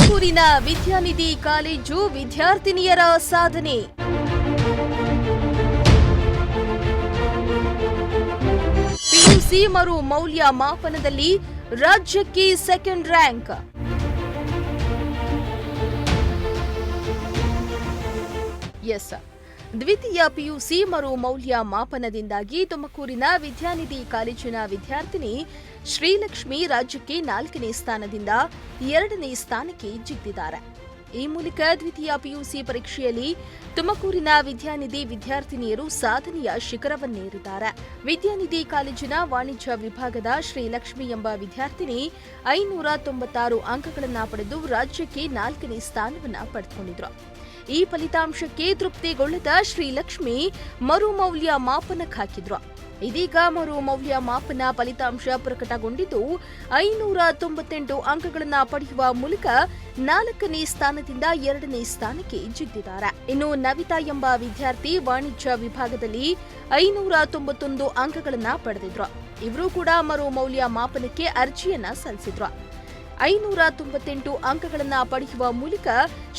ತುಮಕೂರಿನ ವಿದ್ಯಾನಿಧಿ ಕಾಲೇಜು ವಿದ್ಯಾರ್ಥಿನಿಯರ ಸಾಧನೆ. ಪಿಯುಸಿ ಮರು ಮೌಲ್ಯ ಮಾಪನದಲ್ಲಿ ರಾಜ್ಯಕ್ಕೆ ಸೆಕೆಂಡ್ ರ್ಯಾಂಕ್. ದ್ವಿತೀಯ ಪಿಯುಸಿ ಮರು ಮೌಲ್ಯ ಮಾಪನದಿಂದಾಗಿ ತುಮಕೂರಿನ ವಿದ್ಯಾನಿಧಿ ಕಾಲೇಜಿನ ವಿದ್ಯಾರ್ಥಿನಿ ಶ್ರೀಲಕ್ಷ್ಮಿ ರಾಜ್ಯಕ್ಕೆ 4ನೇ ಸ್ಥಾನದಿಂದ 2ನೇ ಸ್ಥಾನಕ್ಕೆ ಜಿದ್ದಿದ್ದಾರೆ. ಈ ಮೂಲಕ ದ್ವಿತೀಯ ಪಿಯುಸಿ ಪರೀಕ್ಷೆಯಲ್ಲಿ ತುಮಕೂರಿನ ವಿದ್ಯಾನಿಧಿ ವಿದ್ಯಾರ್ಥಿನಿಯರು ಸಾಧನೆಯ ಶಿಖರವನ್ನೇರಿದ್ದಾರೆ. ವಿದ್ಯಾನಿಧಿ ಕಾಲೇಜಿನ ವಾಣಿಜ್ಯ ವಿಭಾಗದ ಶ್ರೀಲಕ್ಷ್ಮಿ ಎಂಬ ವಿದ್ಯಾರ್ಥಿನಿ 596 ಅಂಕಗಳನ್ನು ಪಡೆದು ರಾಜ್ಯಕ್ಕೆ 4ನೇ ಸ್ಥಾನವನ್ನು ಪಡೆದುಕೊಂಡಿದ್ರು. ಈ ಫಲಿತಾಂಶಕ್ಕೆ ತೃಪ್ತಿಗೊಳ್ಳದ ಶ್ರೀಲಕ್ಷ್ಮಿ ಮರು ಮೌಲ್ಯ ಮಾಪನಕ್ಕೆ ಹಾಕಿದ್ರು. ಇದೀಗ ಮರು ಮೌಲ್ಯ ಮಾಪನ ಫಲಿತಾಂಶ ಪ್ರಕಟಗೊಂಡಿದ್ದು 598 ಅಂಕಗಳನ್ನು ಪಡೆಯುವ ಮೂಲಕ 4ನೇ ಸ್ಥಾನದಿಂದ 2ನೇ ಸ್ಥಾನಕ್ಕೆ ಜಿದ್ದಿದ್ದಾರೆ. ಇನ್ನು ನವಿತಾ ಎಂಬ ವಿದ್ಯಾರ್ಥಿ ವಾಣಿಜ್ಯ ವಿಭಾಗದಲ್ಲಿ 591 ಅಂಕಗಳನ್ನು ಪಡೆದಿದ್ರು. ಇವರು ಕೂಡ ಮರು ಮೌಲ್ಯ ಮಾಪನಕ್ಕೆ ಅರ್ಜಿಯನ್ನ ಸಲ್ಲಿಸಿದ್ರು. 598 ಅಂಕಗಳನ್ನು ಪಡೆಯುವ ಮೂಲಕ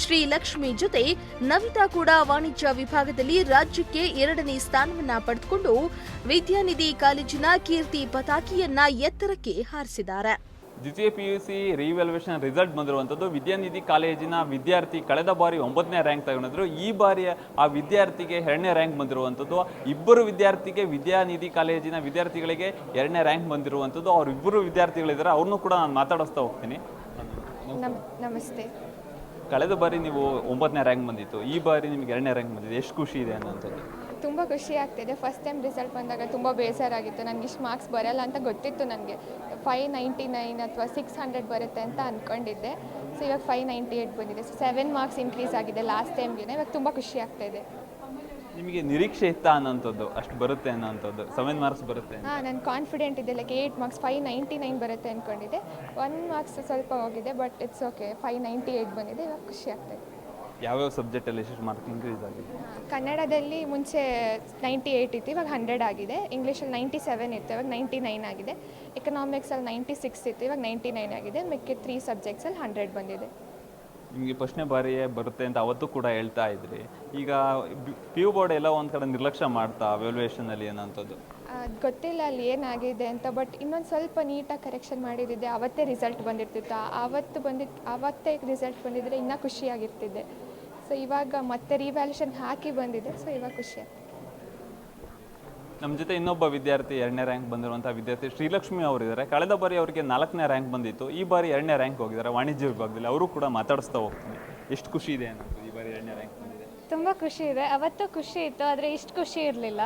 ಶ್ರೀಲಕ್ಷ್ಮಿ ಜೊತೆ ನವಿತಾ ಕೂಡ ವಾಣಿಜ್ಯ ವಿಭಾಗದಲ್ಲಿ ರಾಜ್ಯಕ್ಕೆ 2ನೇ ಸ್ಥಾನವನ್ನ ಪಡೆದುಕೊಂಡು ವಿದ್ಯಾನಿಧಿ ಕಾಲೇಜಿನ ಕೀರ್ತಿ ಪತಾಕಿಯನ್ನ ಎತ್ತರಕ್ಕೆ ಹಾರಿಸಿದ್ದಾರೆ. ದ್ವಿತೀಯ ಪಿಯುಸಿ ರಿವ್ಯಾಲ್ಯೂಯೇಷನ್ ರಿಸಲ್ಟ್ ಬಂದಿರುವಂಥದ್ದು ವಿದ್ಯಾನಿಧಿ ಕಾಲೇಜಿನ ವಿದ್ಯಾರ್ಥಿ ಕಳೆದ ಬಾರಿ 9ನೇ ರ್ಯಾಂಕ್ ತಗೊಂಡಿದ್ರು. ಈ ಬಾರಿ ಆ ವಿದ್ಯಾರ್ಥಿಗೆ 2ನೇ ರ್ಯಾಂಕ್ ಬಂದಿರುವಂಥದ್ದು. ಇಬ್ಬರು ವಿದ್ಯಾರ್ಥಿಗೆ ವಿದ್ಯಾನಿಧಿ ಕಾಲೇಜಿನ ವಿದ್ಯಾರ್ಥಿಗಳಿಗೆ 2ನೇ ರ್ಯಾಂಕ್ ಬಂದಿರುವಂಥದ್ದು. ಅವರಿಬ್ಬರು ವಿದ್ಯಾರ್ಥಿಗಳಿದ್ದಾರೆ, ಅವ್ರನ್ನೂ ಕೂಡ ನಾನು ಮಾತಾಡಿಸ್ತಾ ಹೋಗ್ತೀನಿ. ನಮಸ್ತೆ. ಕಳೆದ ಬಾರಿ ನೀವು 9ನೇ ರ್ಯಾಂಕ್ ಬಂದಿತ್ತು, ಈ ಬಾರಿ ನಿಮಗೆ 2ನೇ ರ್ಯಾಂಕ್ ಬಂದಿದೆ, ಎಷ್ಟು ಖುಷಿ ಇದೆ ಅನ್ನೋಂಥದ್ದು? ತುಂಬ ಖುಷಿ ಆಗ್ತಿದೆ. ಫಸ್ಟ್ ಟೈಮ್ ರಿಸಲ್ಟ್ ಬಂದಾಗ ತುಂಬ ಬೇಸರಾಗಿತ್ತು. ನನಗೆ ಇಷ್ಟು ಮಾರ್ಕ್ಸ್ ಬರಲ್ಲ ಅಂತ ಗೊತ್ತಿತ್ತು. ನನಗೆ 599 ಅಥವಾ 600 ಬರುತ್ತೆ ಅಂತ ಅಂದ್ಕೊಂಡಿದ್ದೆ. ಸೊ ಇವಾಗ 598 ಬಂದಿದೆ. ಸೊ 7 ಮಾರ್ಕ್ಸ್ ಇನ್ಕ್ರೀಸ್ ಆಗಿದೆ ಲಾಸ್ಟ್ ಟೈಮ್ಗೆ. ಇವಾಗ ತುಂಬ ಖುಷಿ ಆಗ್ತಾಯಿದೆ. ನಿಮಗೆ ನಿರೀಕ್ಷೆ ಇತ್ತಾ ಅನ್ನೋಂಥದ್ದು ಅಷ್ಟು ಬರುತ್ತೆ ಅನ್ನೋಂಥದ್ದು? 7 ಮಾರ್ಕ್ಸ್ ಬರುತ್ತೆ? ನಾನು ಕಾನ್ಫಿಡೆಂಟ್ ಇದೆ. ಲೈಕ್ 8 ಮಾರ್ಕ್ಸ್ 599 ಬರುತ್ತೆ ಅಂದ್ಕೊಂಡಿದ್ದೆ. 1 ಮಾರ್ಕ್ಸ್ ಸ್ವಲ್ಪ ಹೋಗಿದೆ, ಬಟ್ ಇಟ್ಸ್ ಓಕೆ. 598 ಬಂದಿದೆ. ಇವಾಗ ಖುಷಿ ಆಗ್ತಾಯಿದೆ. ಯಾವ್ಯಾವ ಸಬ್ಜೆಕ್ಟಲ್ಲಿ ಎಷ್ಟು ಮಾರ್ಕ್ ಇನ್ಕ್ರೀಸ್ ಆಗಿದೆ? ಕನ್ನಡದಲ್ಲಿ ಮುಂಚೆ 98 ಇತ್ತು, ಇವಾಗ 100 ಆಗಿದೆ. ಇಂಗ್ಲೀಷಲ್ಲಿ 97 ಇತ್ತು, ಇವಾಗ 99 ಆಗಿದೆ. ಎಕನಾಮಿಕ್ಸಲ್ಲಿ 96 ಇತ್ತು, ಇವಾಗ 99 ಆಗಿದೆ. ಮಿಕ್ಕಿದ 3 ಸಬ್ಜೆಕ್ಟ್ಸಲ್ಲಿ 100 ಬಂದಿದೆ. ನಿಮಗೆ ಪ್ರಶ್ನೆ ಬಾರಿಯೇ ಬರುತ್ತೆ ಅಂತ ಅವತ್ತು ಕೂಡ ಹೇಳ್ತಾ ಇದ್ರಿ. ಈಗ ಪಿ ಯು ಬೋರ್ಡ್ ಎಲ್ಲ ಒಂದು ಕಡೆ ನಿರ್ಲಕ್ಷ್ಯ ಮಾಡ್ತಾ ವ್ಯಾಲ್ಯೂಯೇಷನಲ್ಲಿ ಏನಂಥದ್ದು ಗೊತ್ತಿಲ್ಲ ಅಲ್ಲಿ ಏನಾಗಿದೆ ಅಂತ. ಬಟ್ ಇನ್ನೊಂದು ಸ್ವಲ್ಪ ನೀಟಾಗಿ ಕರೆಕ್ಷನ್ ಮಾಡಿದ್ದೆ ಅವತ್ತೇ ರಿಸಲ್ಟ್ ಬಂದಿರ್ತಿತ್ತು. ಅವತ್ತೇ ರಿಸಲ್ಟ್ ಬಂದಿದ್ದರೆ ಇನ್ನೂ ಖುಷಿಯಾಗಿರ್ತಿದ್ದೆ. ಸೊ ಇವಾಗ ಮತ್ತೆ ರಿವ್ಯಾಲ್ಯೂಷನ್ ಹಾಕಿ ಬಂದಿದೆ. ಸೊ ಇವಾಗ ಖುಷಿ ಆಗ್ತದೆ. ನಮ್ಮ ಜೊತೆ ಇನ್ನೊಬ್ಬ ವಿದ್ಯಾರ್ಥಿ 2ನೇ ರ್ಯಾಂಕ್ ಬಂದಿರುವಂಥ ವಿದ್ಯಾರ್ಥಿ ಶ್ರೀಲಕ್ಷ್ಮಿ ಅವರಿದ್ದಾರೆ. ಕಳೆದ ಬಾರಿ ಅವರಿಗೆ 4ನೇ ರ್ಯಾಂಕ್ ಬಂದಿತ್ತು, ಈ ಬಾರಿ 2ನೇ ರ್ಯಾಂಕ್ ಹೋಗಿದ್ದಾರೆ ವಾಣಿಜ್ಯ ವಿಭಾಗದಲ್ಲಿ. ಅವರು ಕೂಡ ಮಾತಾಡಿಸ್ತಾ ಹೋಗ್ತೀನಿ. ಎಷ್ಟು ಖುಷಿ ಇದೆ ಅನ್ನೋದು ಈ ಬಾರಿ 2ನೇ ರ್ಯಾಂಕ್ ಬಂದಿದೆ? ತುಂಬ ಖುಷಿ ಇದೆ. ಅವತ್ತು ಖುಷಿ ಇತ್ತು, ಆದರೆ ಇಷ್ಟು ಖುಷಿ ಇರಲಿಲ್ಲ.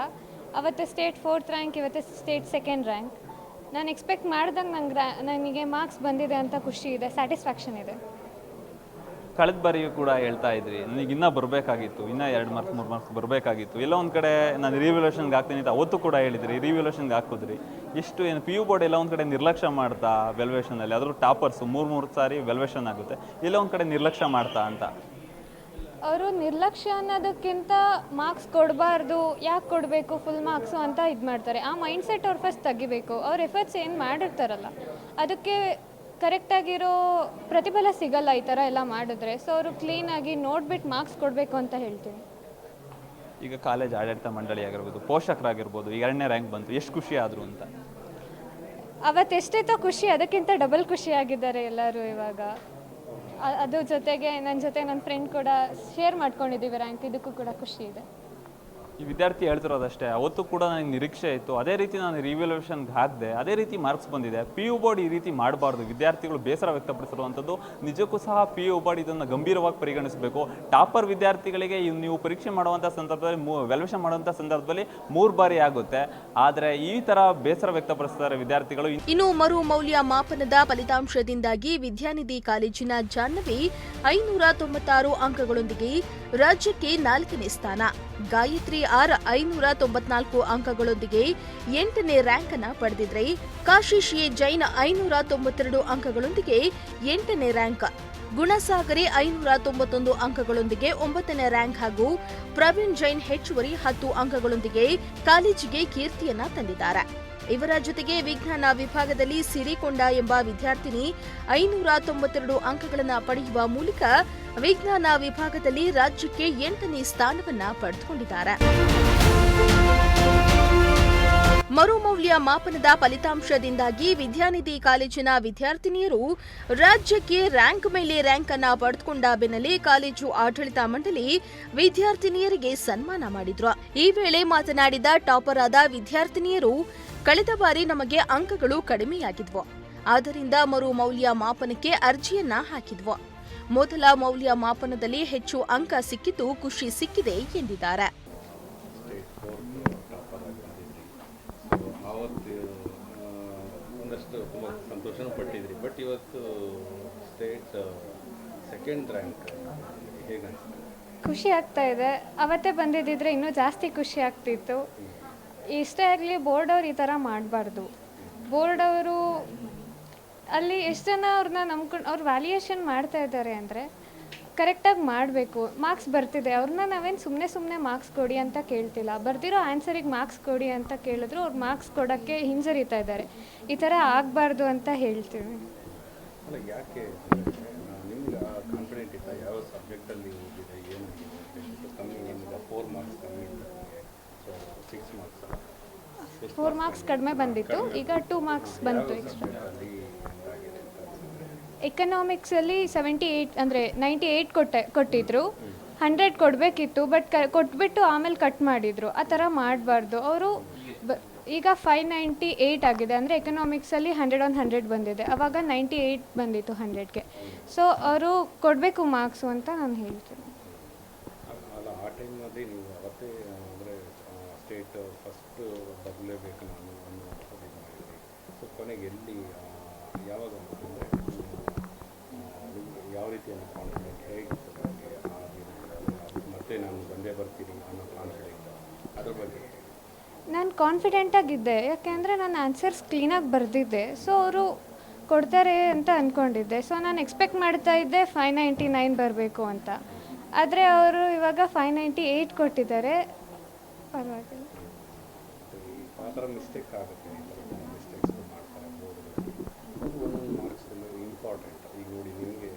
ಅವತ್ತು ಸ್ಟೇಟ್ 4th ರ್ಯಾಂಕ್, ಇವತ್ತು ಸ್ಟೇಟ್ 2nd ರ್ಯಾಂಕ್. ನಾನು ಎಕ್ಸ್ಪೆಕ್ಟ್ ಮಾಡ್ದಂಗೆ ನನಗೆ ಮಾರ್ಕ್ಸ್ ಬಂದಿದೆ ಅಂತ ಖುಷಿ ಇದೆ, ಸ್ಯಾಟಿಸ್ಫ್ಯಾಕ್ಷನ್ ಇದೆ. ಕಳೆದ ಬಾರಿಯೂ ಕೂಡ ಹೇಳ್ತಾ ಇದ್ರಿ ನನಗೆ ಇನ್ನೂ ಬರಬೇಕಾಗಿತ್ತು, ಇನ್ನೂ 2 ಮಾರ್ಕ್ಸ್ 3 ಮಾರ್ಕ್ಸ್ ಬರಬೇಕಾಗಿತ್ತು, ಎಲ್ಲ ಒಂದು ಕಡೆ ನಾನು ರಿವ್ಯಾಲ್ಯೂಯೇಷನ್ಗೆ ಹಾಕ್ತೀನಿ ಅಂತ ಅವತ್ತು ಕೂಡ ಹೇಳಿದ್ರಿ. ರಿವ್ಯಾಲ್ಯೂಯೇಷನ್ಗೆ ಹಾಕಿದ್ರಿ. ಎಷ್ಟು ಏನು ಪಿ ಯು ಬೋರ್ಡ್ ಎಲ್ಲ ಒಂದು ಕಡೆ ನಿರ್ಲಕ್ಷ್ಯ ಮಾಡ್ತಾ ವ್ಯಾಲ್ಯೂಯೇಷನಲ್ಲಿ, ಅದ್ರ ಟಾಪರ್ಸು 3 ಸಾರಿ ವ್ಯಾಲ್ಯೂಯೇಷನ್ ಆಗುತ್ತೆ, ಎಲ್ಲ ಒಂದು ಕಡೆ ನಿರ್ಲಕ್ಷ್ಯ ಮಾಡ್ತಾ ಅಂತ? ಅವರು ನಿರ್ಲಕ್ಷ್ಯ ಅನ್ನೋದಕ್ಕಿಂತ ಮಾರ್ಕ್ಸ್ ಕೊಡಬಾರ್ದು, ಯಾಕೆ ಕೊಡಬೇಕು ಫುಲ್ ಮಾರ್ಕ್ಸು ಅಂತ ಇದು ಮಾಡ್ತಾರೆ. ಆ ಮೈಂಡ್ಸೆಟ್ ಅವ್ರು ಫಸ್ಟ್ ತೆಗಿಬೇಕು. ಅವ್ರ ಎಫರ್ಟ್ಸ್ ಏನು ಮಾಡಿರ್ತಾರಲ್ಲ ಅದಕ್ಕೆ ಕರೆಕ್ಟಾಗಿರೋ ಪ್ರತಿಫಲ ಸಿಗಲ್ಲ ಈ ಥರ ಎಲ್ಲ ಮಾಡಿದ್ರೆ. ಸೊ ಅವರು ಕ್ಲೀನಾಗಿ ನೋಡ್ಬಿಟ್ಟು ಮಾರ್ಕ್ಸ್ ಕೊಡಬೇಕು ಅಂತ ಹೇಳ್ತೀನಿ. ಈಗ ಕಾಲೇಜ್ ಆಡಳಿತ ಮಂಡಳಿ ಆಗಿರ್ಬೋದು, ಪೋಷಕರಾಗಿರ್ಬೋದು, ಈಗ 2ನೇ ರ್ಯಾಂಕ್ ಬಂತು, ಎಷ್ಟು ಖುಷಿ ಆದರು ಅಂತ? ಅವತ್ತು ಎಷ್ಟೈತೋ ಖುಷಿ, ಅದಕ್ಕಿಂತ ಡಬಲ್ ಖುಷಿಯಾಗಿದ್ದಾರೆ ಎಲ್ಲರೂ ಇವಾಗ. ಅದ್ರ ಜೊತೆಗೆ ನನ್ನ ಫ್ರೆಂಡ್ ಕೂಡ ಶೇರ್ ಮಾಡ್ಕೊಂಡಿದ್ದೀವಿ ರ್ಯಾಂಕ್, ಇದಕ್ಕೂ ಕೂಡ ಖುಷಿ ಇದೆ. ಈ ವಿದ್ಯಾರ್ಥಿ ಹೇಳ್ತಿರೋದಷ್ಟೇ, ಅವತ್ತು ಕೂಡ ನನಗೆ ನಿರೀಕ್ಷೆ ಇತ್ತು, ಅದೇ ರೀತಿ ನಾನು ರಿವ್ಯಾಲ್ಯೂಯೇಷನ್ಗೆ ಹಾಕಿದೆ, ಅದೇ ರೀತಿ ಮಾರ್ಕ್ಸ್ ಬಂದಿದೆ. ಪಿ ಯು ಬೋರ್ಡ್ ಈ ರೀತಿ ಮಾಡಬಾರ್ದು. ವಿದ್ಯಾರ್ಥಿಗಳು ಬೇಸರ ವ್ಯಕ್ತಪಡಿಸಿರುವಂಥದ್ದು ನಿಜಕ್ಕೂ ಸಹ ಪಿ ಯು ಬೋರ್ಡ್ ಇದನ್ನು ಗಂಭೀರವಾಗಿ ಪರಿಗಣಿಸಬೇಕು. ಟಾಪರ್ ವಿದ್ಯಾರ್ಥಿಗಳಿಗೆ ನೀವು ಪರೀಕ್ಷೆ ಮಾಡುವಂಥ ಸಂದರ್ಭದಲ್ಲಿ ವ್ಯಾಲ್ಯೂಯೇಷನ್ ಮಾಡುವಂಥ ಸಂದರ್ಭದಲ್ಲಿ 3 ಬಾರಿ ಆಗುತ್ತೆ, ಆದರೆ ಈ ಥರ ಬೇಸರ ವ್ಯಕ್ತಪಡಿಸ್ತಾರೆ ವಿದ್ಯಾರ್ಥಿಗಳು. ಇನ್ನು ಮರು ಮೌಲ್ಯ ಮಾಪನದ ಫಲಿತಾಂಶದಿಂದಾಗಿ ವಿದ್ಯಾನಿಧಿ ಕಾಲೇಜಿನ ಜಾಹ್ನವಿ 596 ಅಂಕಗಳೊಂದಿಗೆ ರಾಜ್ಯಕ್ಕೆ 4ನೇ ಸ್ಥಾನ, ಗಾಯತ್ರಿ ಆರ್ 594 ಅಂಕಗಳೊಂದಿಗೆ 8ನೇ ರ್ಯಾಂಕ್ ಅನ್ನು ಪಡೆದಿದ್ರೆ, ಕಾಶಿಶ್ ಎ ಜೈನ್ 592 ಅಂಕಗಳೊಂದಿಗೆ 8ನೇ ರ್ಯಾಂಕ್, ಗುಣಸಾಗರಿ 591 ಅಂಕಗಳೊಂದಿಗೆ 9ನೇ ರ್ಯಾಂಕ್ ಹಾಗೂ ಪ್ರವೀಣ್ ಜೈನ್ ಹೆಚ್ಚುವರಿ 10 ಅಂಕಗಳೊಂದಿಗೆ ಕಾಲೇಜಿಗೆ ಕೀರ್ತಿಯನ್ನ ತಂದಿದ್ದಾರೆ. ಇವರ ಜೊತೆಗೆ ವಿಜ್ಞಾನ ವಿಭಾಗದಲ್ಲಿ ಸಿರಿಕೊಂಡ ಎಂಬ ವಿದ್ಯಾರ್ಥಿನಿ 592 ಅಂಕಗಳನ್ನು ಪಡೆಯುವ ಮೂಲಕ ವಿಜ್ಞಾನ ವಿಭಾಗದಲ್ಲಿ ರಾಜ್ಯಕ್ಕೆ 8ನೇ ಸ್ಥಾನವನ್ನ ಪಡೆದುಕೊಂಡಿದ್ದಾರೆ. ಮರುಮೌಲ್ಯ ಮಾಪನದ ಫಲಿತಾಂಶದಿಂದಾಗಿ ವಿದ್ಯಾನಿಧಿ ಕಾಲೇಜಿನ ವಿದ್ಯಾರ್ಥಿನಿಯರು ರಾಜ್ಯಕ್ಕೆ ರ್ಯಾಂಕ್ ಮೇಲೆ ರ್ಯಾಂಕ್ ಅನ್ನ ಪಡೆದುಕೊಂಡ ಬೆನ್ನಲ್ಲೇ ಕಾಲೇಜು ಆಡಳಿತ ಮಂಡಳಿ ವಿದ್ಯಾರ್ಥಿನಿಯರಿಗೆ ಸನ್ಮಾನ ಮಾಡಿದ್ರು. ಈ ವೇಳೆ ಮಾತನಾಡಿದ ಟಾಪರ್ ಆದ ವಿದ್ಯಾರ್ಥಿನಿಯರು, ಕಳೆದ ಬಾರಿ ನಮಗೆ ಅಂಕಗಳು ಕಡಿಮೆಯಾಗಿದ್ವು, ಆದ್ದರಿಂದ ಮರು ಮೌಲ್ಯ ಮಾಪನಕ್ಕೆ ಅರ್ಜಿಯನ್ನ ಹಾಕಿದ್ವು. ಮೊದಲ ಮೌಲ್ಯ ಮಾಪನದಲ್ಲಿ ಹೆಚ್ಚು ಅಂಕ ಸಿಕ್ಕಿದ್ದು ಖುಷಿ ಸಿಕ್ಕಿದೆ ಎಂದಿದ್ದಾರೆ. ಒಂದಷ್ಟು ತುಂಬ ಸಂತೋಷನೂ ಪಟ್ಟಿದ್ರಿ. ಬಟ್ ಇವತ್ತು ಸ್ಟೇಟ್ ಸೆಕೆಂಡ್ ರ್ಯಾಂಕ್ ಹೇಗೆ ಅನಿಸ್ತದೆ? ಖುಷಿ ಆಗ್ತಾ ಇದೆ. ಅವತ್ತೇ ಬಂದಿದ್ದಿದ್ರೆ ಇನ್ನೂ ಜಾಸ್ತಿ ಖುಷಿ ಆಗ್ತಿತ್ತು. ಇಷ್ಟೇ ಆಗಲಿ, ಬೋರ್ಡ್ ಅವ್ರು ಈ ಥರ ಮಾಡಬಾರ್ದು. ಬೋರ್ಡ್ ಅವರು ಅಲ್ಲಿ ಎಷ್ಟು ಜನ ಅವ್ರನ್ನ ನಂಬ್ಕೊಂಡು ಅವ್ರು ವ್ಯಾಲ್ಯೂಯೇಷನ್ ಮಾಡ್ತಾ ಇದ್ದಾರೆ ಅಂದರೆ ಕರೆಕ್ಟಾಗಿ ಮಾಡಬೇಕು. ಮಾರ್ಕ್ಸ್ ಬರ್ತಿದೆ, ಅವ್ರನ್ನ ನಾವೇನು ಸುಮ್ಮನೆ ಮಾರ್ಕ್ಸ್ ಕೊಡಿ ಅಂತ ಕೇಳ್ತಿಲ್ಲ. ಬರ್ದಿರೋ ಆನ್ಸರಿಗೆ ಮಾರ್ಕ್ಸ್ ಕೊಡಿ ಅಂತ ಕೇಳಿದ್ರು ಅವ್ರು ಮಾರ್ಕ್ಸ್ ಕೊಡೋಕ್ಕೆ ಹಿಂಜರಿತಾ ಇದ್ದಾರೆ. ಈ ಥರ ಆಗಬಾರ್ದು ಅಂತ ಹೇಳ್ತೀವಿ. ಅಲ್ಲ, ಯಾಕೆ ನಿಮ್ಗೆ ಕಾನ್ಫಿಡೆಂಟ್ ಇತ್ತ? ಯಾವ ಸಬ್ಜೆಕ್ಟಲ್ಲಿ ಹೋಗಿದೆ, ಏನಾಗಿದೆ? ಕಮ್ಮಿ ಏನಿದೆ? 4 ಮಾರ್ಕ್ಸ್ ಕಮ್ಮಿ ಇತ್ತು, ಸೊ 6 ಮಾರ್ಕ್ಸ್ 4 ಮಾರ್ಕ್ಸ್ ಕಡಿಮೆ ಬಂದಿತ್ತು, ಈಗ 2 ಮಾರ್ಕ್ಸ್ ಬಂತು ಎಕ್ಸ್ಟ್ರಾ. ಎಕನಾಮಿಕ್ಸಲ್ಲಿ 78 ಅಂದರೆ 98 ಕೊಟ್ಟಿದ್ರು. 100 ಕೊಡಬೇಕಿತ್ತು, ಬಟ್ ಕೊಟ್ಬಿಟ್ಟು ಆಮೇಲೆ ಕಟ್ ಮಾಡಿದರು. ಆ ಥರ ಮಾಡಬಾರ್ದು. ಅವರು ಈಗ 598 ಆಗಿದೆ ಅಂದರೆ ಎಕನಾಮಿಕ್ಸಲ್ಲಿ 100 on 100 ಬಂದಿದೆ, ಆವಾಗ 98 ಬಂದಿತ್ತು 100ಗೆ. ಸೊ ಅವರು ಕೊಡಬೇಕು ಮಾರ್ಕ್ಸು ಅಂತ ನಾನು ಹೇಳ್ತೀನಿ. ಅಲ್ಲ, ಆ ಟೈಮಲ್ಲಿ ನೀವು ಅವತ್ತೇ ಅಂದರೆ ಸ್ಟೇಟ್ ಫಸ್ಟ್ ಬರಲೇಬೇಕು ನಾನು ಅನ್ನೋ ಮಾಡಿದ್ರಿ. ಸೊ ಕೊನೆಗೆ ಎಲ್ಲಿ ಯಾವಾಗ ಅಂದರೆ ಯಾವ ರೀತಿಯಲ್ಲಿ ಕಾನ್ಫಿಡೆಂಟ್ ಹೇಗಿತ್ತು ಮತ್ತೆ ನಾನು ಬಂದೇ ಬರ್ತೀನಿ ಅನ್ನೋ ಕಾನ್ಫಿಡೆಂಟ್, ಅದ್ರ ಬಗ್ಗೆ? ನಾನು ಕಾನ್ಫಿಡೆಂಟಾಗಿದ್ದೆ, ಯಾಕೆಂದರೆ ನಾನು ಆನ್ಸರ್ಸ್ ಕ್ಲೀನಾಗಿ ಬರೆದಿದ್ದೆ. ಸೊ ಅವರು ಕೊಡ್ತಾರೆ ಅಂತ ಅಂದ್ಕೊಂಡಿದ್ದೆ. ಸೊ ನಾನು ಎಕ್ಸ್ಪೆಕ್ಟ್ ಮಾಡ್ತಾ ಇದ್ದೆ 599 ಬರಬೇಕು ಅಂತ. ಆದರೆ ಅವರು ಇವಾಗ 598 ಕೊಟ್ಟಿದ್ದಾರೆ. ಪರವಾಗಿಲ್ಲ. ಆ ಥರ ಮಿಸ್ಟೇಕ್ ಆಗುತ್ತೆ, ಮಿಸ್ಟೇಕ್ಸ್ ಮಾಡ್ತಾರೆ ಬೋರ್ಡ್ಗಳಲ್ಲಿ. ಒಂದೊಂದು ಮಾರ್ಕ್ಸ್ ಇಂಪಾರ್ಟೆಂಟ್. ಈಗ ನೋಡಿ, ನಿಮಗೆ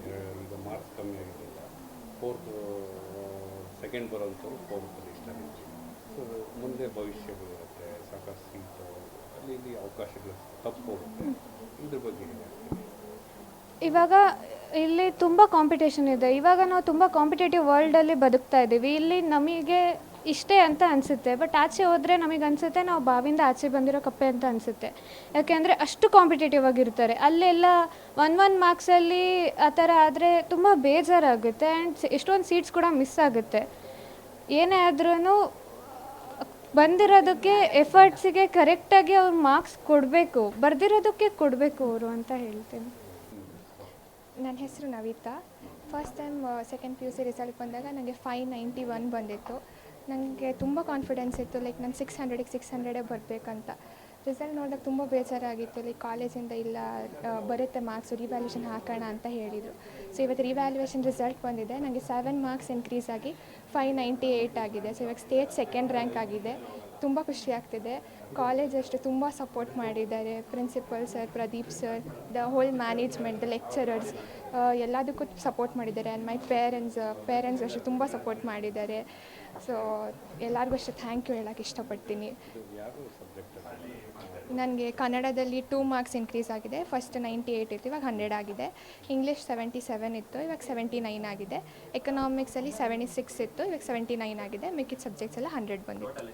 ಈಗ ಮಾರ್ಕ್ಸ್ ಕಮ್ಮಿ ಆಗಿರಲಿಲ್ಲ, 4th ಸೆಕೆಂಡ್ ಬರೋಂಥವ್ರು 4th ಇಷ್ಟ ಆಗುತ್ತೆ. ಸೊ ಮುಂದೆ ಭವಿಷ್ಯಗಳಿರುತ್ತೆ, ಸಾಕಷ್ಟು ಸೀಟು ಅಲ್ಲಿ ಇಲ್ಲಿ ಅವಕಾಶಗಳು ತಪ್ಪು ಹೋಗುತ್ತೆ. ಇದ್ರ ಬಗ್ಗೆ ಇವಾಗ ಇಲ್ಲಿ ತುಂಬ ಕಾಂಪಿಟೇಷನ್ ಇದೆ. ಇವಾಗ ನಾವು ತುಂಬ ಕಾಂಪಿಟೇಟಿವ್ ವರ್ಲ್ಡಲ್ಲಿ ಬದುಕ್ತಾ ಇದ್ದೀವಿ. ಇಲ್ಲಿ ನಮಗೆ ಇಷ್ಟೇ ಅಂತ ಅನಿಸುತ್ತೆ, ಬಟ್ ಆಚೆ ಹೋದರೆ ನಮಗೆ ಅನಿಸುತ್ತೆ ನಾವು ಬಾವಿಂದ ಆಚೆ ಬಂದಿರೋ ಕಪ್ಪೆ ಅಂತ ಅನಿಸುತ್ತೆ. ಯಾಕೆಂದರೆ ಅಷ್ಟು ಕಾಂಪಿಟೇಟಿವ್ ಆಗಿರ್ತಾರೆ. ಅಲ್ಲೆಲ್ಲ 1 ಮಾರ್ಕ್ಸಲ್ಲಿ ಆ ಥರ ಆದರೆ ತುಂಬ ಬೇಜಾರಾಗುತ್ತೆ. ಆ್ಯಂಡ್ ಎಷ್ಟೊಂದು ಸೀಟ್ಸ್ ಕೂಡ ಮಿಸ್ ಆಗುತ್ತೆ. ಏನೇ ಆದ್ರೂ ಬಂದಿರೋದಕ್ಕೆ ಎಫರ್ಟ್ಸಿಗೆ ಕರೆಕ್ಟಾಗಿ ಅವ್ರು ಮಾರ್ಕ್ಸ್ ಕೊಡಬೇಕು, ಬರ್ದಿರೋದಕ್ಕೆ ಕೊಡಬೇಕು ಅವರು ಅಂತ ಹೇಳ್ತೀನಿ. ನನ್ನ ಹೆಸರು Navita. First time second PUC result ಬಂದಾಗ ನನಗೆ 591 ಬಂದಿತ್ತು. ನನಗೆ ತುಂಬ ಕಾನ್ಫಿಡೆನ್ಸ್ ಇತ್ತು, ಲೈಕ್ ನಾನು 600ಗೆ 600 ಬರಬೇಕಂತ. ರಿಸಲ್ಟ್ ನೋಡಿದಾಗ ತುಂಬ ಬೇಜಾರಾಗಿತ್ತು. ಲೈಕ್ ಕಾಲೇಜಿಂದ ಇಲ್ಲ ಬರುತ್ತೆ ಮಾರ್ಕ್ಸು, ರಿವ್ಯಾಲ್ಯೂಷನ್ ಹಾಕೋಣ ಅಂತ ಹೇಳಿದರು. ಸೊ ಇವತ್ತು ರಿವ್ಯಾಲ್ಯೂಯೇಷನ್ ರಿಸಲ್ಟ್ ಬಂದಿದೆ. ನನಗೆ 7 ಮಾರ್ಕ್ಸ್ ಇನ್ಕ್ರೀಸ್ ಆಗಿ 598 ಆಗಿದೆ. ಸೊ ಇವಾಗ ಸ್ಟೇಟ್ ಸೆಕೆಂಡ್ ರ್ಯಾಂಕ್ ಆಗಿದೆ. ತುಂಬ ಖುಷಿ ಆಗ್ತಿದೆ. ಕಾಲೇಜ್ ಅಷ್ಟು ತುಂಬ ಸಪೋರ್ಟ್ ಮಾಡಿದ್ದಾರೆ. Principal sir, Pradeep sir, the whole management, the lecturers ಎಲ್ಲದಕ್ಕೂ ಸಪೋರ್ಟ್ ಮಾಡಿದ್ದಾರೆ. ಆ್ಯಂಡ್ ಮೈ ಪೇರೆಂಟ್ಸ್ ಅಷ್ಟು ತುಂಬ ಸಪೋರ್ಟ್ ಮಾಡಿದ್ದಾರೆ. ಸೊ ಎಲ್ಲರಿಗೂ ಅಷ್ಟು ಥ್ಯಾಂಕ್ ಯು ಹೇಳೋಕ್ಕೆ ಇಷ್ಟಪಡ್ತೀನಿ. ನನಗೆ ಕನ್ನಡದಲ್ಲಿ 2 ಮಾರ್ಕ್ಸ್ ಇನ್ಕ್ರೀಸ್ ಆಗಿದೆ. ಫಸ್ಟ್ 98 ಇತ್ತು, ಇವಾಗ 100 ಆಗಿದೆ. ಇಂಗ್ಲೀಷ್ 77 ಇತ್ತು, ಇವಾಗ 79 ಆಗಿದೆ. ಎಕನಾಮಿಕ್ಸಲ್ಲಿ 76 ಇತ್ತು, ಇವಾಗ 79 ಆಗಿದೆ. ಮಿಕ್ಕಿದ ಸಬ್ಜೆಕ್ಟ್ಸ್ ಎಲ್ಲ 100 ಬಂದಿತ್ತು.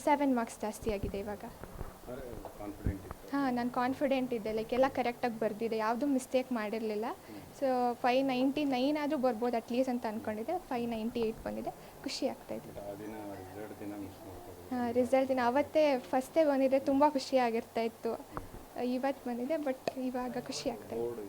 7 ಮಾರ್ಕ್ಸ್ ಜಾಸ್ತಿ ಆಗಿದೆ ಇವಾಗ. ಹಾಂ, ನಾನು ಕಾನ್ಫಿಡೆಂಟ್ ಇದ್ದೆ. ಲೈಕ್ ಎಲ್ಲ ಕರೆಕ್ಟಾಗಿ ಬರೆದಿದೆ, ಯಾವುದೂ ಮಿಸ್ಟೇಕ್ ಮಾಡಿರಲಿಲ್ಲ. ಸೊ 599 ಆದರೂ ಬರ್ಬೋದು ಅಟ್ಲೀಸ್ಟ್ ಅಂತ ಅಂದ್ಕೊಂಡಿದ್ದೆ. 598 ಬಂದಿದೆ. ಖುಷಿ ಆಗ್ತಾಯಿದೆ. ಹಾಂ, ರಿಸಲ್ಟ್ ದಿನ ಅವತ್ತೇ ಫಸ್ಟೇ ಬಂದಿದೆ, ತುಂಬ ಖುಷಿಯಾಗಿರ್ತಾಯಿತ್ತು. ಇವತ್ತು ಬಂದಿದೆ, ಬಟ್ ಇವಾಗ ಖುಷಿ ಆಗ್ತಾಯಿತ್ತು.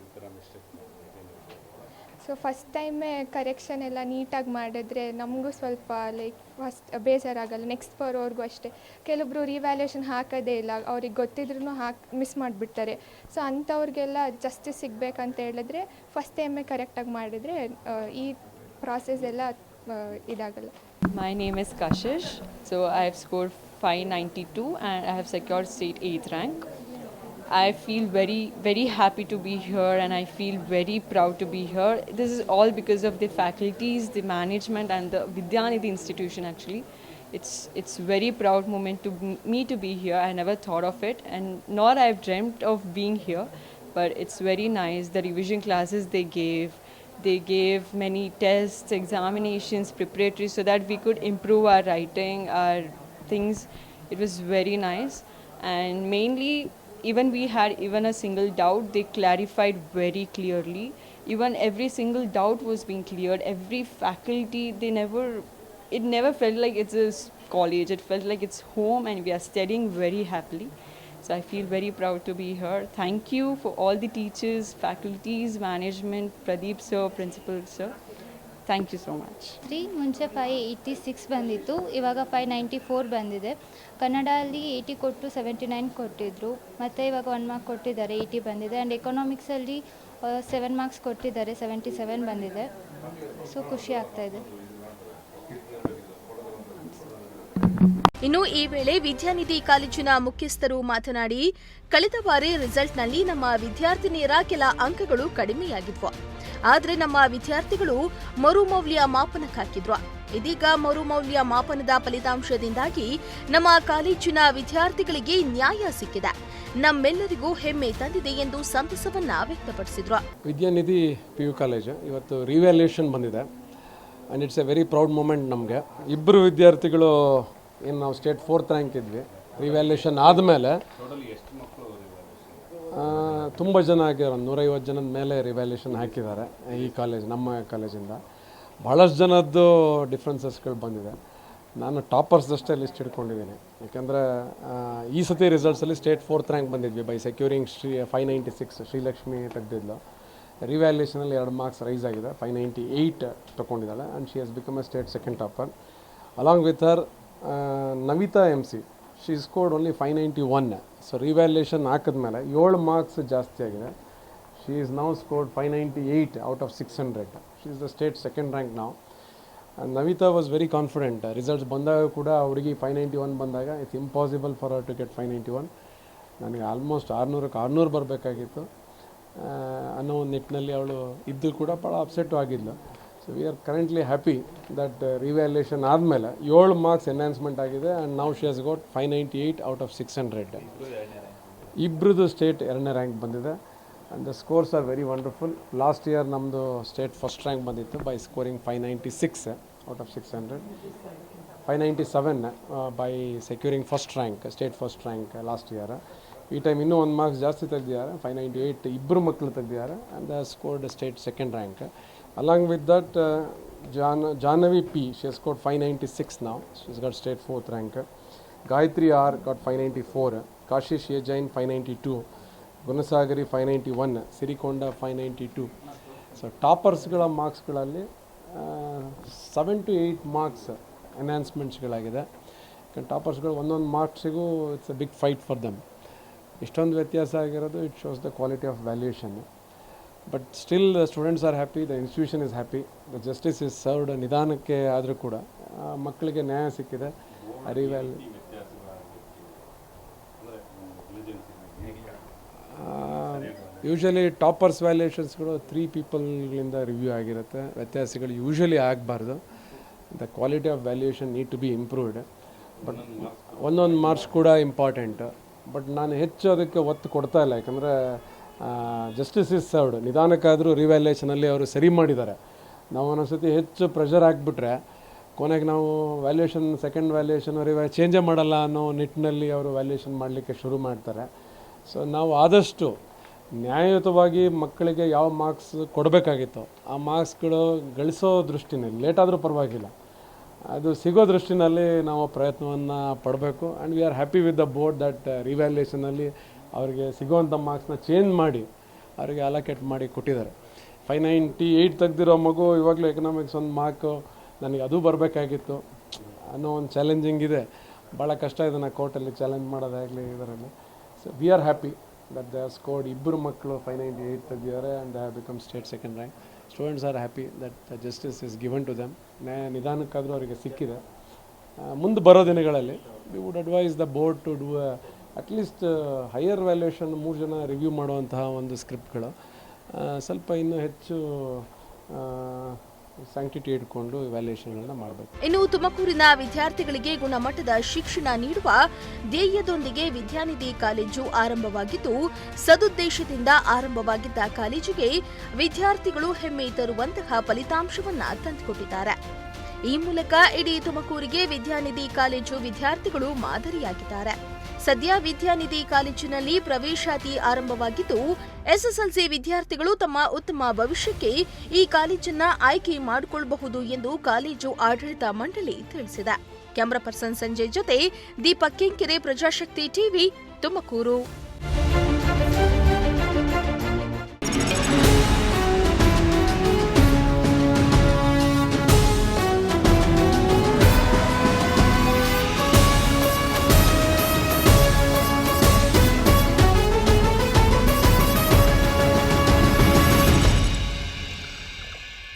ಸೊ ಫಸ್ಟ್ ಟೈಮೇ ಕರೆಕ್ಷನ್ ಎಲ್ಲ ನೀಟಾಗಿ ಮಾಡಿದ್ರೆ ನಮಗೂ ಸ್ವಲ್ಪ ಲೈಕ್ ಫಸ್ಟ್ ಬೇಜಾರಾಗಲ್ಲ. ನೆಕ್ಸ್ಟ್ ಬರೋರ್ಗೂ ಅಷ್ಟೇ. ಕೆಲವೊಬ್ರು ರಿವ್ಯಾಲ್ಯೂಷನ್ ಹಾಕೋದೇ ಇಲ್ಲ, ಅವ್ರಿಗೆ ಗೊತ್ತಿದ್ರೂ ಮಿಸ್ ಮಾಡಿಬಿಡ್ತಾರೆ. ಸೊ ಅಂಥವ್ರಿಗೆಲ್ಲ ಜಸ್ಟಿಸ್ ಸಿಗಬೇಕಂತ ಹೇಳಿದ್ರೆ ಫಸ್ಟ್ ಟೈಮೇ ಕರೆಕ್ಟಾಗಿ ಮಾಡಿದರೆ ಈ ಪ್ರಾಸೆಸ್ ಎಲ್ಲ ಇದಾಗಲ್ಲ. My name is Kashish. So I have scored 592 and I have secured state 8th rank. I feel very, very happy to be here and I feel very proud to be here. This is all because of the faculties, the management and the Vidyanidhi institution actually. It's very proud moment to me to be here. I never thought of it and nor I've dreamt of being here, but it's very nice. The revision classes they gave many tests, examinations, preparatory so that we could improve our writing, our things. It was very nice and mainly even we had even a single doubt, they clarified very clearly. Even every single doubt was being cleared. Every faculty, it never felt like it's a college. It felt like it's home and we are studying very happily. So I feel very proud to be here. Thank you for all the teachers, faculties, management, Pradeep sir, principal sir. Thank you so much. ಮುಂಚೆ 586 ಬಂದಿತ್ತು, ಇವಾಗ 594 ಬಂದಿದೆ. ಕನ್ನಡಲ್ಲಿ 80 ಕೊಟ್ಟು 79 ಕೊಟ್ಟಿದ್ದರು, ಮತ್ತು ಇವಾಗ 1 mark ಕೊಟ್ಟಿದ್ದಾರೆ, 80 ಬಂದಿದೆ. ಆ್ಯಂಡ್ ಎಕನಾಮಿಕ್ಸಲ್ಲಿ 7 ಮಾರ್ಕ್ಸ್ ಕೊಟ್ಟಿದ್ದಾರೆ, 77 ಬಂದಿದೆ. ಸೊ ಖುಷಿ ಆಗ್ತಾಯಿದೆ. ಇನ್ನು ಈ ವೇಳೆ ವಿದ್ಯಾನಿಧಿ ಕಾಲೇಜಿನ ಮುಖ್ಯಸ್ಥರು ಮಾತನಾಡಿ, ಕಳೆದ ಬಾರಿ ರಿಸಲ್ಟ್ನಲ್ಲಿ ನಮ್ಮ ವಿದ್ಯಾರ್ಥಿನಿಯರ ಕೆಲ ಅಂಕಗಳು ಕಡಿಮೆಯಾಗಿದ್ವು. ಆದರೆ ನಮ್ಮ ವಿದ್ಯಾರ್ಥಿಗಳು ಮರುಮೌಲ್ಯ ಮಾಪನಕ್ಕೆ ಹಾಕಿದ್ರು. ಇದೀಗ ಮರುಮೌಲ್ಯ ಮಾಪನದ ಫಲಿತಾಂಶದಿಂದಾಗಿ ನಮ್ಮ ಕಾಲೇಜಿನ ವಿದ್ಯಾರ್ಥಿಗಳಿಗೆ ನ್ಯಾಯ ಸಿಕ್ಕಿದೆ. ನಮ್ಮೆಲ್ಲರಿಗೂ ಹೆಮ್ಮೆ ತಂದಿದೆ ಎಂದು ಸಂತಸವನ್ನ ವ್ಯಕ್ತಪಡಿಸಿದ್ರು. ವಿದ್ಯಾನಿಧಿ PU ಕಾಲೇಜ್ ಇವತ್ತು ರಿವ್ಯಾಲ್ಯೂಯೇಷನ್ ಬಂದಿದೆ and it's a very proud moment ನಮಗೆ. ಇಬ್ಬರು ವಿದ್ಯಾರ್ಥಿಗಳು ಏನು ನಾವು ಸ್ಟೇಟ್ 4th ರ್ಯಾಂಕ್ ಇದ್ವಿ, ರಿವ್ಯಾಲ್ಯೂಯೇಷನ್ ಆದಮೇಲೆ ತುಂಬ ಜನ ಆಗಿರೋ 150 ಜನದ ಮೇಲೆ ರಿವ್ಯಾಲ್ಯೂಯೇಷನ್ ಹಾಕಿದ್ದಾರೆ ಈ ಕಾಲೇಜ್, ನಮ್ಮ ಕಾಲೇಜಿಂದ. ಭಾಳಷ್ಟು ಜನದ್ದು ಡಿಫ್ರೆನ್ಸಸ್ಗಳು ಬಂದಿದೆ. ನಾನು ಟಾಪರ್ಸ್ದಷ್ಟೇ ಲಿಸ್ಟ್ ಹಿಡ್ಕೊಂಡಿದ್ದೀನಿ, ಯಾಕೆಂದರೆ ಈ ಸತಿ ರಿಸಲ್ಟ್ಸಲ್ಲಿ ಸ್ಟೇಟ್ 4th ರ್ಯಾಂಕ್ ಬಂದಿದ್ವಿ ಬೈ ಸೆಕ್ಯೂರಿಂಗ್ 596 ಶ್ರೀಲಕ್ಷ್ಮಿ ತೆಗೆದಿದ್ಲು. ರಿವ್ಯಾಲ್ಯೂಯೇಷನಲ್ಲಿ 2 ಮಾರ್ಕ್ಸ್ ರೈಸ್ ಆಗಿದೆ, 598 ತೊಗೊಂಡಿದ್ದಾಳೆ and she has become a state second topper. Along with her Navita MC, she scored only 591. So revaluation ಹಾಕಿದ್ಮೇಲೆ 7 ಮಾರ್ಕ್ಸ್ ಜಾಸ್ತಿ ಆಗಿದೆ. She is now scored 598 out of 600. She is the state second rank ನಾವು. Navita was very confident. Results ಬಂದಾಗ ಕೂಡ ಹುಡುಗಿ 591 ಬಂದಾಗ it's impossible for her to get 591. ನನಗೆ almost 600ಕ್ಕೆ 600 ಬರಬೇಕಾಗಿತ್ತು ಅನ್ನೋ ಒಂದು ನಿಟ್ಟಿನಲ್ಲಿ ಅವಳು ಇದ್ದು ಕೂಡ ಭಾಳ ಅಪ್ಸೆಟ್ಟು ಆಗಿದ್ಲು. So we are currently happy that revaluation ಆದಮೇಲೆ 7 ಮಾರ್ಕ್ಸ್ ಎನ್ಹಾನ್ಸ್ಮೆಂಟ್ ಆಗಿದೆ and now she has got 598 out of 600. ಇಬ್ಬರದು ಸ್ಟೇಟ್ 2ನೇ ರ್ಯಾಂಕ್ ಬಂದಿದೆ and the scores are very wonderful. Last year ನಮ್ಮದು ಸ್ಟೇಟ್ ಫಸ್ಟ್ ರ್ಯಾಂಕ್ ಬಂದಿತ್ತು by scoring 596 out of 600, 597 by securing first rank, state first rank last year. ಈ time ಇನ್ನೂ 1 marks ಜಾಸ್ತಿ ತೆಗೆದಿದ್ದಾರೆ, 598 ಇಬ್ಬರು ಮಕ್ಕಳು ತೆಗೆದಿದ್ದಾರೆ and the scored state second rank. Along with that, Jahnavi P, she has scored 596 now. She's got state 4th rank. Gayatri R got 594. Kashish A. Jain 592. Gunasagari 591. Sirikonda 592. So ಟಾಪರ್ಸ್ಗಳ ಮಾರ್ಕ್ಸ್ಗಳಲ್ಲಿ 7 to 8 marks ಎನ್ಹಾನ್ಸ್ಮೆಂಟ್ಸ್ಗಳಾಗಿದೆ. ಟಾಪರ್ಸ್ಗಳು ಒಂದೊಂದು ಮಾರ್ಕ್ಸಿಗೂ it's a big fight for them. ಇಷ್ಟೊಂದು ವ್ಯತ್ಯಾಸ ಆಗಿರೋದು it shows the quality of valuation. But still the students are happy, the institution is happy, the justice is served. ನಿಧಾನಕ್ಕೆ ಆದರೂ ಕೂಡ ಮಕ್ಕಳಿಗೆ ನ್ಯಾಯ ಸಿಕ್ಕಿದೆ. ಯೂಶ್ವಲಿ ಟಾಪರ್ಸ್ ವ್ಯಾಲ್ಯೂಯೇಷನ್ಸ್ಗಳು 3 ಪೀಪಲ್ಗಳಿಂದ ರಿವ್ಯೂ ಆಗಿರುತ್ತೆ. ವ್ಯತ್ಯಾಸಗಳು ಯೂಶ್ವಲಿ ಆಗಬಾರ್ದು. The quality of valuation need to be improved. But ಒಂದೊಂದು ಮಾರ್ಕ್ಸ್ ಕೂಡ ಇಂಪಾರ್ಟೆಂಟ್. ಬಟ್ ನಾನು ಹೆಚ್ಚು ಅದಕ್ಕೆ ಒತ್ತು ಕೊಡ್ತಾ ಇಲ್ಲ, ಯಾಕಂದರೆ ಜಸ್ಟಿಸ್ ಇಸ್ ಸರ್ವ್ಡ್. ನಿಧಾನಕ್ಕಾದರೂ ರಿವ್ಯಾಲ್ಯೂಯೇಷನಲ್ಲಿ ಅವರು ಸರಿ ಮಾಡಿದ್ದಾರೆ. ನಾವು ಒಂದೊಂದ್ಸತಿ ಹೆಚ್ಚು ಪ್ರೆಷರ್ ಹಾಕ್ಬಿಟ್ರೆ ಕೊನೆಗೆ ನಾವು ವ್ಯಾಲ್ಯೂಯೇಷನ್ ಸೆಕೆಂಡ್ ವ್ಯಾಲ್ಯೂಯೇಷನ್ ಚೇಂಜೇ ಮಾಡಲ್ಲ ಅನ್ನೋ ನಿಟ್ಟಿನಲ್ಲಿ ಅವರು ವ್ಯಾಲ್ಯೂಯೇಷನ್ ಮಾಡಲಿಕ್ಕೆ ಶುರು ಮಾಡ್ತಾರೆ. ಸೊ ನಾವು ಆದಷ್ಟು ನ್ಯಾಯಯುತವಾಗಿ ಮಕ್ಕಳಿಗೆ ಯಾವ ಮಾರ್ಕ್ಸ್ ಕೊಡಬೇಕಾಗಿತ್ತು ಆ ಮಾರ್ಕ್ಸ್ಗಳು ಗಳಿಸೋ ದೃಷ್ಟಿನಲ್ಲಿ, ಲೇಟಾದರೂ ಪರವಾಗಿಲ್ಲ, ಅದು ಸಿಗೋ ದೃಷ್ಟಿನಲ್ಲಿ ನಾವು ಪ್ರಯತ್ನವನ್ನು ಪಡಬೇಕು. And we are happy with the board that ರಿವ್ಯಾಲ್ಯೂಯೇಷನಲ್ಲಿ ಅವರಿಗೆ ಸಿಗೋವಂಥ ಮಾರ್ಕ್ಸ್ನ ಚೇಂಜ್ ಮಾಡಿ ಅವರಿಗೆ ಅಲೋಕೇಟ್ ಮಾಡಿ ಕೊಟ್ಟಿದ್ದಾರೆ. 598 ತೆಗೆದಿರೋ ಮಗು ಇವಾಗಲೂ ಎಕನಾಮಿಕ್ಸ್ 1 ಮಾರ್ಕು ನನಗೆ ಅದು ಬರಬೇಕಾಗಿತ್ತು ಅನ್ನೋ ಒಂದು ಚಾಲೆಂಜಿಂಗ್ ಇದೆ. ಭಾಳ ಕಷ್ಟ ಇದೆ ನಾ ಕೋರ್ಟಲ್ಲಿ ಚಾಲೆಂಜ್ ಮಾಡೋದಾಗಲಿ ಇದರಲ್ಲಿ. So we are happy that they have scored. ಇಬ್ಬರು ಮಕ್ಕಳು 598 ತೆಗೆದಿದ್ದಾರೆ and they have become state second rank. Students are happy that the justice is given to them. ನಿಧಾನಕ್ಕಾದರೂ ಅವರಿಗೆ ಸಿಕ್ಕಿದೆ. ಮುಂದೆ ಬರೋ ದಿನಗಳಲ್ಲಿ we would advise the board to do at least higher valuation 3 ಜನ ರಿವ್ಯೂ ಮಾಡುವಂತಹ ಒಂದು ಸ್ಕ್ರಿಪ್ಟ್ಗಳು ಸ್ವಲ್ಪ ಇನ್ನೂ ಹೆಚ್ಚು ಸ್ಯಾಂಕ್ಟಿಟಿ ಇಟ್ಕೊಂಡು ವ್ಯಾಲ್ಯೂಯೇಷನ್ಗಳನ್ನ ಮಾಡಬೇಕು. ಇನ್ನು ತುಮಕೂರಿನ ವಿದ್ಯಾರ್ಥಿಗಳಿಗೆ ಗುಣಮಟ್ಟದ ಶಿಕ್ಷಣ ನೀಡುವ ಧ್ಯೇಯದೊಂದಿಗೆ ವಿದ್ಯಾನಿಧಿ ಕಾಲೇಜು ಆರಂಭವಾಗಿದ್ದು, ಸದುದ್ದೇಶದಿಂದ ಆರಂಭವಾಗಿದ್ದ ಕಾಲೇಜಿಗೆ ವಿದ್ಯಾರ್ಥಿಗಳು ಹೆಮ್ಮೆ ತರುವಂತಹ ಫಲಿತಾಂಶವನ್ನ ತಂದುಕೊಟ್ಟಿದ್ದಾರೆ. ಈ ಮೂಲಕ ಇಡೀ ತುಮಕೂರಿಗೆ ವಿದ್ಯಾನಿಧಿ ಕಾಲೇಜು ವಿದ್ಯಾರ್ಥಿಗಳು ಮಾದರಿಯಾಗಿದ್ದಾರೆ. ಸದ್ಯ ವಿದ್ಯಾನಿಧಿ ಕಾಲೇಜಿನಲ್ಲಿ ಪ್ರವೇಶಾತಿ ಆರಂಭವಾಗಿದ್ದು, ಎಸ್ಎಸ್ಎಲ್ಸಿ ವಿದ್ಯಾರ್ಥಿಗಳು ತಮ್ಮ ಉತ್ತಮ ಭವಿಷ್ಯಕ್ಕೆ ಈ ಕಾಲೇಜನ್ನ ಆಯ್ಕೆ ಮಾಡಿಕೊಳ್ಳಬಹುದು ಎಂದು ಕಾಲೇಜು ಆಡಳಿತ ಮಂಡಳಿ ತಿಳಿಸಿದೆ. ಕ್ಯಾಮರಾ ಪರ್ಸನ್ ಸಂಜಯ್ ಜೊತೆ ದೀಪಕ್ ಕೆಂಕೆರೆ, ಪ್ರಜಾಶಕ್ತಿ ಟಿವಿ, ತುಮಕೂರು.